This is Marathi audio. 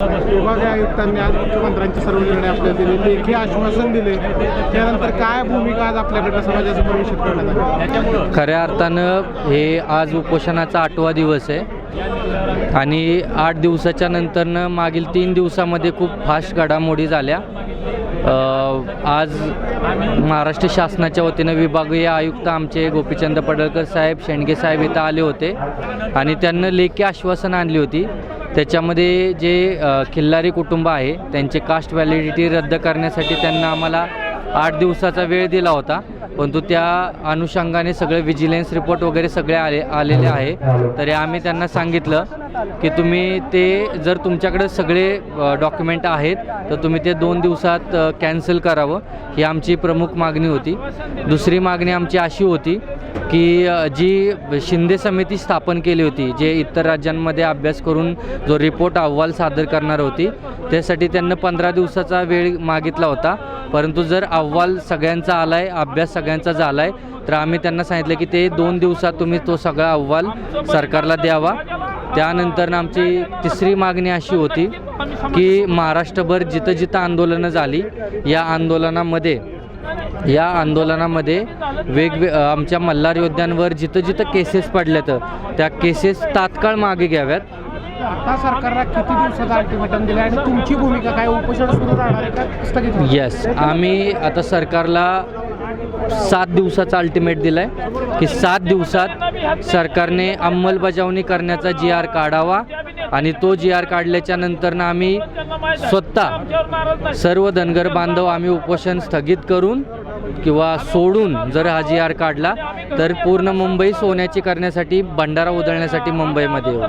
विभागीय आयुक्तांनी आज मुख्यमंत्र्यांचे सर्व निर्णय आपल्याला दिले, लेखी आश्वासन दिले, त्यानंतर काय भूमिका आज आपल्याकडे समाजासमोर विषय करण्यात आली? खऱ्या अर्थानं हे आज उपोषणाचा 8वा दिवस आहे आणि 8 दिवसाच्या नंतरनं मागील 3 दिवसामध्ये खूप फास्ट घडामोडी झाल्या। आज महाराष्ट्र शासनाच्या वतीनं विभागीय आयुक्त आमचे गोपीचंद पडळकर साहेब, शेंडगे साहेब इथं आले होते आणि त्यांना लेखी आश्वासन आणली होती। त्याच्यामध्ये जे खिल्लारी कुटुंब आहे त्यांचे कास्ट व्हॅलिडिटी रद्द करण्यासाठी त्यांना आम्हाला 8 दिवसाचा वेळ दिला होता, परंतु त्या अनुषंगाने सगळे विजिलन्स रिपोर्ट वगैरे सगळे आलेले आहे। तरी आम्ही त्यांना सांगितलं की तुम्ही ते जर तुमच्याकडे सगळे डॉक्युमेंट आहेत तर तुम्ही ते 2 दिवसात कॅन्सल करावं, ही आमची प्रमुख मागणी होती। दुसरी मागणी आमची अशी होती की जी शिंदे समिती स्थापन केली होती, जे इतर राज्यांमध्ये अभ्यास करून जो रिपोर्ट अहवाल सादर करणार होती, त्यासाठी त्यांना 15 दिवसाचा वेळ मागितला होता। परंतु जर अहवाल सगळ्यांचा आला आहे, अभ्यास सगळ्यांचा झाला आहे, तर आम्ही त्यांना सांगितलं की ते 2 दिवसात तुम्ही तो सगळा अहवाल सरकारला द्यावा। त्यानंतर आमची तिसरी मागणी अशी होती की महाराष्ट्रभर जिथं जिथं आंदोलनं झाली, या आंदोलनामध्ये आमच्या मल्हार योद्ध्यांवर जिथं जिथं केसेस पडल्यात त्या केसेस तात्काळ मागे घ्याव्यात। आता सरकारला किती दिवसाचा अल्टिमेटम दिला आणि तुमची भूमिका काय? उपोषण सुरू राहणार आहे का स्थगित? येस, आम्ही आता सरकारला 7 दिवसाचा अल्टिमेट दिला आहे की 7 दिवसात सरकारने अंमलबजावणी करण्याचा GR काढावा आणि तो GR काढल्याच्या नंतरनं आम्ही स्वतः सर्व धनगर बांधव आम्ही उपोषण स्थगित करून किंवा सोडून, जर हा GR काढला तर पूर्ण मुंबई सोन्याची करण्यासाठी, भंडारा उधळण्यासाठी मुंबईमध्ये येऊ।